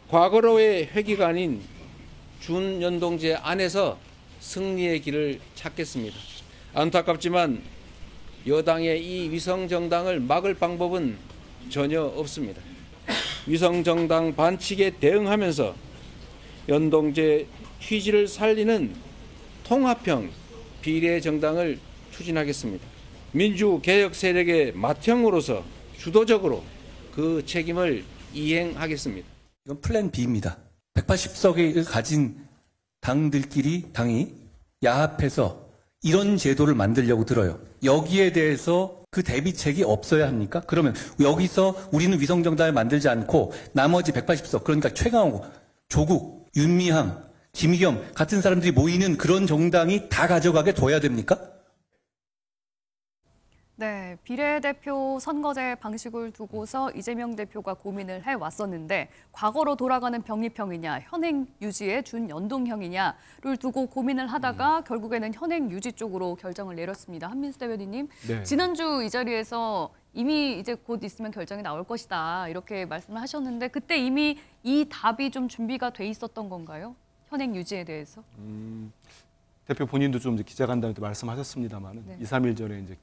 과거로의 회귀가 아닌 준연동제 안에서 승리의 길을 찾겠습니다. 안타깝지만 여당의 이 위성정당을 막을 방법은 전혀 없습니다. 위성정당 반칙에 대응하면서 연동제 취지를 살리는 통합형 비례정당을 추진하겠습니다. 민주개혁 세력의 맏형으로서 주도적으로 그 책임을 이행하겠습니다. 이건 플랜 B입니다. 180석을 가진 당이 야합해서 이런 제도를 만들려고 들어요. 여기에 대해서 그 대비책이 없어야 합니까? 그러면 여기서 우리는 위성정당을 만들지 않고 나머지 180석, 그러니까 최강욱, 조국, 윤미향, 김의겸 같은 사람들이 모이는 그런 정당이 다 가져가게 둬야 됩니까? 네, 비례대표 선거제 방식을 두고서 이재명 대표가 고민을 해왔었는데 과거로 돌아가는 병립형이냐 현행 유지의 준연동형이냐를 두고 고민을 하다가 결국에는 현행 유지 쪽으로 결정을 내렸습니다. 한민수 대변인님, 네. 지난주 이 자리에서 이미 이제 곧 있으면 결정이 나올 것이다 이렇게 말씀을 하셨는데 그때 이미 이 답이 좀 준비가 돼 있었던 건가요? 현행 유지에 대해서? 대표 본인도 좀 기자간담회 때 말씀하셨습니다만 네. 2, 3일 전에 이제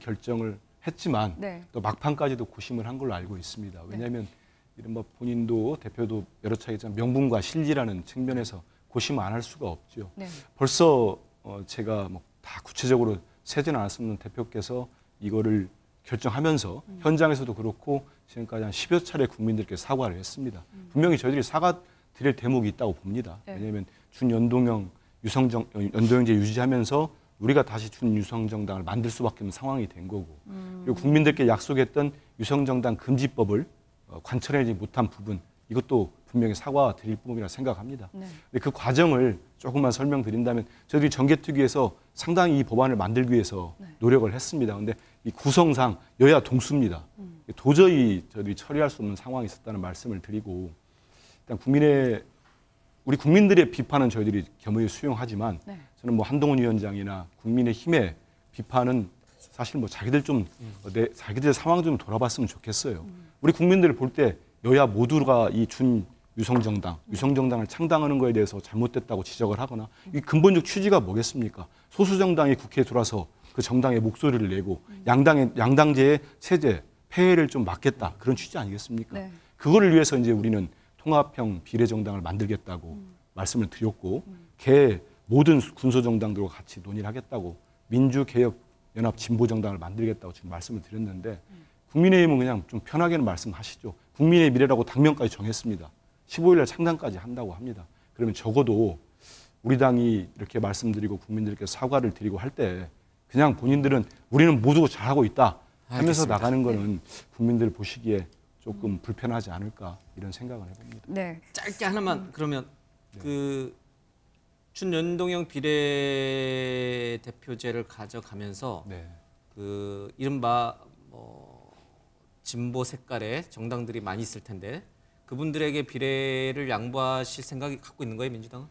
결정을 했지만 네. 또 막판까지도 고심을 한 걸로 알고 있습니다. 왜냐하면 이른바 본인도 대표도 여러 차례 명분과 실리라는 측면에서 고심 안 할 수가 없죠. 네. 벌써 제가 뭐 다 구체적으로 세지는 않았으면 대표께서 이거를 결정하면서 현장에서도 그렇고 지금까지 한 10여 차례 국민들께 사과를 했습니다. 분명히 저희들이 사과 드릴 대목이 있다고 봅니다. 네. 왜냐하면 준연동형 연동형제 유지하면서 우리가 다시 준유성정당을 만들 수밖에 없는 상황이 된 거고 그리고 국민들께 약속했던 유성정당 금지법을 관철하지 못한 부분 이것도 분명히 사과드릴 부분이라 생각합니다. 네. 근데 그 과정을 조금만 설명드린다면 저희들이 정개특위에서 상당히 이 법안을 만들기 위해서 노력을 했습니다. 그런데 이 구성상 여야 동수입니다. 도저히 저희들이 처리할 수 없는 상황이 있었다는 말씀을 드리고 일단 우리 국민들의 비판은 저희들이 겸허히 수용하지만 네. 저는 뭐 한동훈 위원장이나 국민의힘의 비판은 사실 뭐 자기들 자기들의 상황 좀 돌아봤으면 좋겠어요. 우리 국민들을 볼 때 여야 모두가 이 유성정당을 창당하는 거에 대해서 잘못됐다고 지적을 하거나 이 근본적 취지가 뭐겠습니까? 소수 정당이 국회에 들어와서 그 정당의 목소리를 내고 양당제의 체제 폐해를 좀 막겠다 그런 취지 아니겠습니까? 네. 그거를 위해서 이제 우리는 통합형 비례정당을 만들겠다고 말씀을 드렸고 모든 군소정당들과 같이 논의를 하겠다고 민주개혁연합진보정당을 만들겠다고 지금 말씀을 드렸는데 국민의힘은 그냥 좀 편하게는 말씀하시죠. 국민의 미래라고 당명까지 정했습니다. 15일 날 창당까지 한다고 합니다. 그러면 적어도 우리 당이 이렇게 말씀드리고 국민들께 사과를 드리고 할 때 그냥 본인들은 우리는 모두 잘하고 있다 하면서 알겠습니다. 나가는 거는 국민들 보시기에 조금 불편하지 않을까 이런 생각을 해봅니다. 네. 짧게 하나만 그러면 그 준연동형 비례대표제를 가져가면서 네. 그 이른바 진보 색깔의 정당들이 많이 있을 텐데 그분들에게 비례를 양보하실 생각이 갖고 있는 거예요, 민주당은?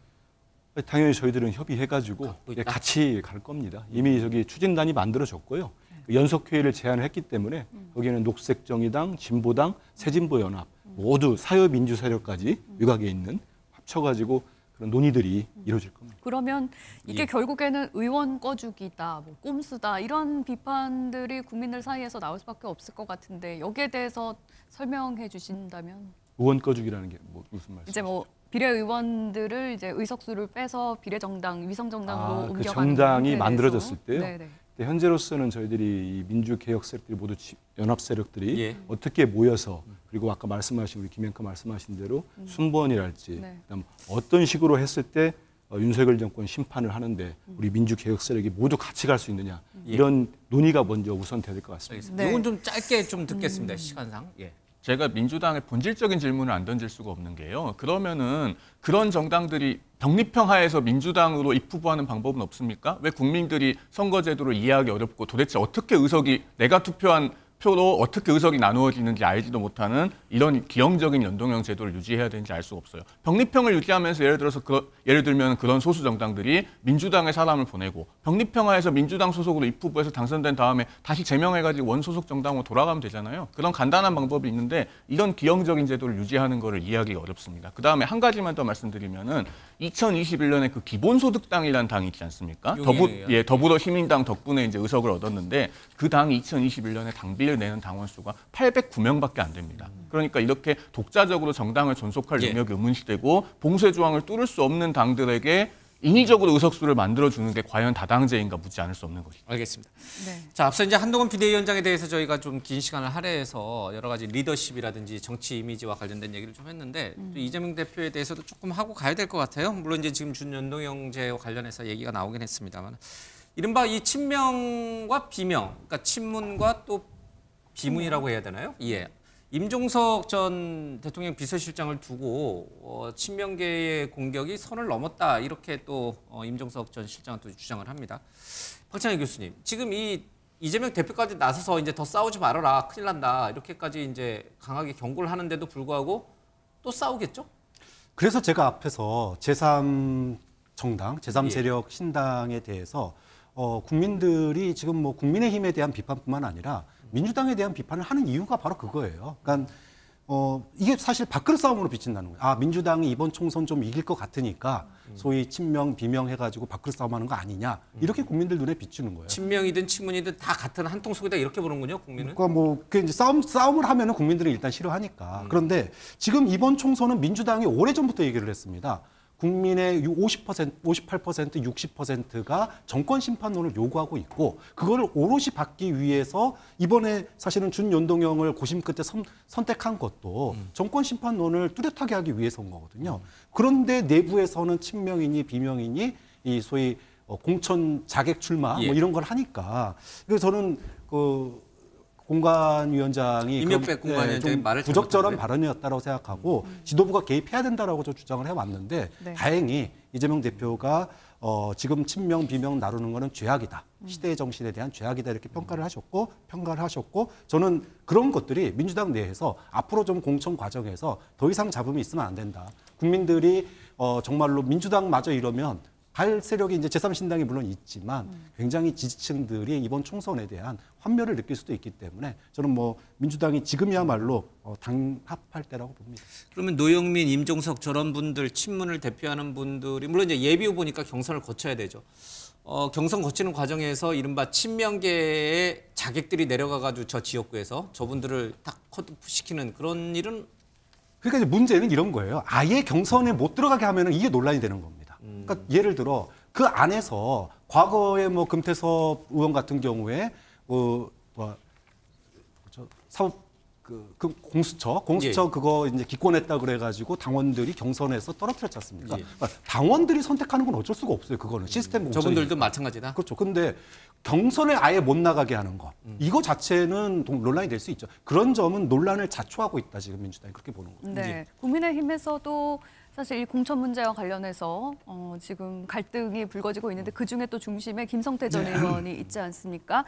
당연히 저희들은 협의해가지고 같이 갈 겁니다. 이미 저기 추진단이 만들어졌고요. 연석회의를 제안을 했기 때문에 거기에는 녹색정의당, 진보당, 새진보연합 모두 사회민주세력까지 외곽에 있는 합쳐가지고 그런 논의들이 이루어질 겁니다. 그러면 이게 예. 결국에는 의원 꺼주기다, 뭐 꼼수다 이런 비판들이 국민들 사이에서 나올 수밖에 없을 것 같은데 여기에 대해서 설명해 주신다면? 의원 꺼주기라는 게 무슨 말씀이세요? 이제 뭐 비례의원들을 이제 의석수를 빼서 비례정당, 위성정당으로 그 옮겨가는 정당이 거에 만들어졌을 대해서. 때요. 네네. 현재로서는 저희들이 이 민주개혁 세력들이 모두 연합 세력들이 예. 어떻게 모여서 그리고 아까 말씀하신 우리 김영카 말씀하신 대로 순번이랄지 네. 그다음 어떤 식으로 했을 때 윤석열 정권 심판을 하는데 우리 민주개혁 세력이 모두 같이 갈 수 있느냐 이런 논의가 먼저 우선돼야 될 것 같습니다. 알겠습니다. 네. 이건 좀 짧게 좀 듣겠습니다. 시간상. 예. 제가 민주당의 본질적인 질문을 안 던질 수가 없는 게요. 그러면은 그런 정당들이 병립형 하에서 민주당으로 입후보하는 방법은 없습니까? 왜 국민들이 선거제도를 이해하기 어렵고 도대체 어떻게 의석이 내가 투표한 표로 어떻게 의석이 나누어지는지 알지도 못하는 이런 기형적인 연동형 제도를 유지해야 되는지 알 수가 없어요. 병립형을 유지하면서 예를 들면 그런 소수 정당들이 민주당에 사람을 보내고 병립형화해서 민주당 소속으로 입후보에서 당선된 다음에 다시 제명해가지고 원소속 정당으로 돌아가면 되잖아요. 그런 간단한 방법이 있는데 이런 기형적인 제도를 유지하는 거를 이해하기가 어렵습니다. 그 다음에 한 가지만 더 말씀드리면은 2021년에 그 기본소득당이라는 당이 있지 않습니까? 더불어시민당 덕분에 이제 의석을 얻었는데 그 당이 2021년에 당비를 내는 당원 수가 809명밖에 안 됩니다. 그러니까 이렇게 독자적으로 정당을 존속할 능력이 의문시되고 봉쇄 조항을 뚫을 수 없는 당들에게 인위적으로 의석수를 만들어주는 게 과연 다당제인가 묻지 않을 수 없는 것이죠. 알겠습니다. 네. 자, 앞서 이제 한동훈 비대위원장에 대해서 저희가 좀 긴 시간을 할애해서 여러 가지 리더십이라든지 정치 이미지와 관련된 얘기를 좀 했는데 또 이재명 대표에 대해서도 조금 하고 가야 될 것 같아요. 물론 이제 지금 준연동형제와 관련해서 얘기가 나오긴 했습니다만 이른바 이 친명과 비명, 그러니까 친문과 또 비문이라고 해야 되나요? 예. 임종석 전 대통령 비서실장을 두고 친명계의 공격이 선을 넘었다 이렇게 또 임종석 전 실장은 또 주장을 합니다. 박찬일 교수님, 지금 이 이재명 대표까지 나서서 이제 더 싸우지 말아라, 큰일 난다 이렇게까지 이제 강하게 경고를 하는데도 불구하고 또 싸우겠죠? 그래서 제가 앞에서 제3정당, 제3세력 신당에 대해서 국민들이 지금 뭐 국민의힘에 대한 비판뿐만 아니라 민주당에 대한 비판을 하는 이유가 바로 그거예요. 그러니까 이게 사실 밥그릇 싸움으로 비친다는 거예요. 아, 민주당이 이번 총선 좀 이길 것 같으니까 소위 친명, 비명 해가지고 밥그릇 싸움하는 거 아니냐 이렇게 국민들 눈에 비추는 거예요. 친명이든 친문이든 다 같은 한 통 속이다 이렇게 보는군요, 국민은. 그러니까 뭐 그 이제 싸움을 하면은 국민들은 일단 싫어하니까. 그런데 지금 이번 총선은 민주당이 오래전부터 얘기를 했습니다. 국민의 50%, 58%, 60%가 정권 심판론을 요구하고 있고 그거를 오롯이 받기 위해서 이번에 사실은 준연동형을 고심 끝에 선택한 것도 정권 심판론을 뚜렷하게 하기 위해서인 거거든요. 그런데 내부에서는 친명이니 비명이니 이 소위 공천 자객 출마 뭐 이런 걸 하니까 그래서 저는 공관위원장이 임명백 공관위원장이 말을 부적절한 발언이었다고 생각하고 지도부가 개입해야 된다라고 저 주장을 해왔는데 네. 다행히 이재명 대표가 지금 친명 비명 나누는 거는 죄악이다. 시대의 정신에 대한 죄악이다 이렇게 평가를 하셨고 저는 그런 것들이 민주당 내에서 앞으로 좀 공천 과정에서 더 이상 잡음이 있으면 안 된다. 국민들이 정말로 민주당마저 이러면 갈 세력이 이제 제3신당이 물론 있지만 굉장히 지지층들이 이번 총선에 대한 환멸을 느낄 수도 있기 때문에 저는 뭐 민주당이 지금이야말로 당합할 때라고 봅니다. 그러면 노영민, 임종석 저런 분들, 친문을 대표하는 분들이 물론 이제 예비 후보니까 경선을 거쳐야 되죠. 경선 거치는 과정에서 이른바 친명계의 자객들이 내려가가지고 저 지역구에서 저분들을 딱 컷오프시키는 그런 일은 그러니까 이제 문제는 이런 거예요. 아예 경선에 못 들어가게 하면은 이게 논란이 되는 겁니다. 그러니까 예를 들어 그 안에서 과거에 뭐 금태섭 의원 같은 경우에 사업 그 공수처 그거 이제 기권했다 그래가지고 당원들이 경선에서 떨어뜨렸지 않습니까? 그러니까 당원들이 선택하는 건 어쩔 수가 없어요. 그거는 시스템 공천이니까. 저분들도 마찬가지다. 그렇죠. 근데 경선에 아예 못 나가게 하는 거 이거 자체는 논란이 될 수 있죠. 그런 점은 논란을 자초하고 있다 지금 민주당이 그렇게 보는 거죠. 네, 국민의힘에서도 사실 이 공천 문제와 관련해서 지금 갈등이 불거지고 있는데 그중에 또 중심에 김성태 전 의원이 있지 않습니까?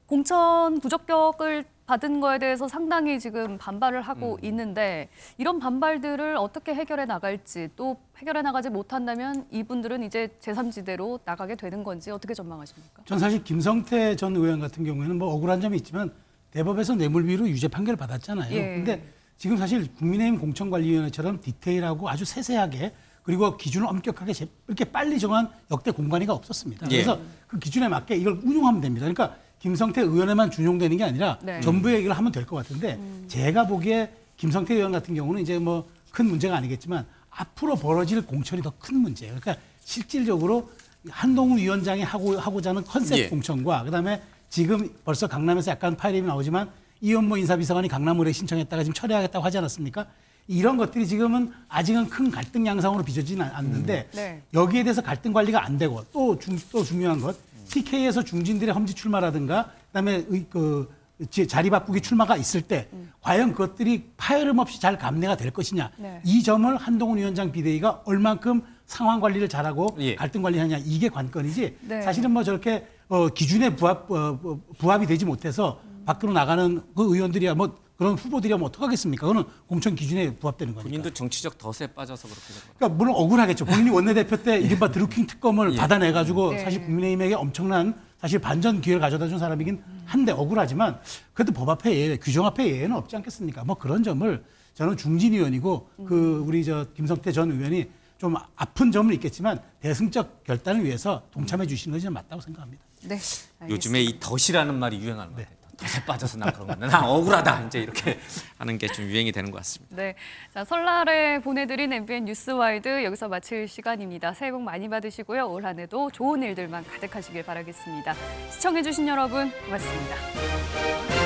공천 부적격을 받은 거에 대해서 상당히 지금 반발을 하고 있는데 이런 반발들을 어떻게 해결해 나갈지 또 해결해 나가지 못한다면 이분들은 이제 제3지대로 나가게 되는 건지 어떻게 전망하십니까? 전 사실 김성태 전 의원 같은 경우에는 뭐 억울한 점이 있지만 대법에서 뇌물비로 유죄 판결을 받았잖아요. 근데 지금 사실 국민의힘 공천관리위원회처럼 디테일하고 아주 세세하게 그리고 기준을 엄격하게 이렇게 빨리 정한 역대 공관위가 없었습니다. 그래서 그 기준에 맞게 이걸 운용하면 됩니다. 그러니까 김성태 의원에만 준용되는 게 아니라 전부 얘기를 하면 될 것 같은데 제가 보기에 김성태 의원 같은 경우는 이제 뭐 큰 문제가 아니겠지만 앞으로 벌어질 공천이 더 큰 문제예요. 그러니까 실질적으로 한동훈 위원장이 하고자 하는 컨셉 공천과 그다음에 지금 벌써 강남에서 약간 파일이 나오지만 이현모 인사비서관이 강남을에 신청했다가 지금 철회하겠다고 하지 않았습니까? 이런 것들이 지금은 아직은 큰 갈등 양상으로 빚어지는 않는데 여기에 대해서 갈등 관리가 안 되고 또 중요한 것 TK에서 중진들의 험지 출마라든가 그다음에 자리 바꾸기 출마가 있을 때 과연 그것들이 파열음 없이 잘 감내가 될 것이냐 이 점을 한동훈 위원장 비대위가 얼만큼 상황 관리를 잘하고 갈등 관리하냐 이게 관건이지 사실은 뭐 저렇게 기준에 부합이 되지 못해서 밖으로 나가는 그 의원들이야 뭐 그런 후보들이야 뭐 어떡하겠습니까? 그거는 공천 기준에 부합되는 거니까. 본인도 정치적 덧에 빠져서 그렇게 된 거예요. 그러니까 물론 억울하겠죠. 본인이 원내대표 때 이른바 드루킹 특검을 받아내가지고 네. 사실 국민의힘에게 엄청난 사실 반전 기회를 가져다 준 사람이긴 한데 억울하지만 그래도 법 앞에 예외, 규정 앞에 예외는 없지 않겠습니까? 뭐 그런 점을 저는 중진 의원이고 그 우리 저 김성태 전 의원이 좀 아픈 점은 있겠지만 대승적 결단을 위해서 동참해 주시는 것이 맞다고 생각합니다. 네. 알겠습니다. 요즘에 이 덫이라는 말이 유행하는 것 같아요. 덫에 빠져서 나 그런 건데 나 억울하다 이제 이렇게 하는 게 좀 유행이 되는 것 같습니다. 네, 자 설날에 보내드린 MBN 뉴스와이드 여기서 마칠 시간입니다. 새해 복 많이 받으시고요. 올 한 해도 좋은 일들만 가득하시길 바라겠습니다. 시청해주신 여러분 고맙습니다.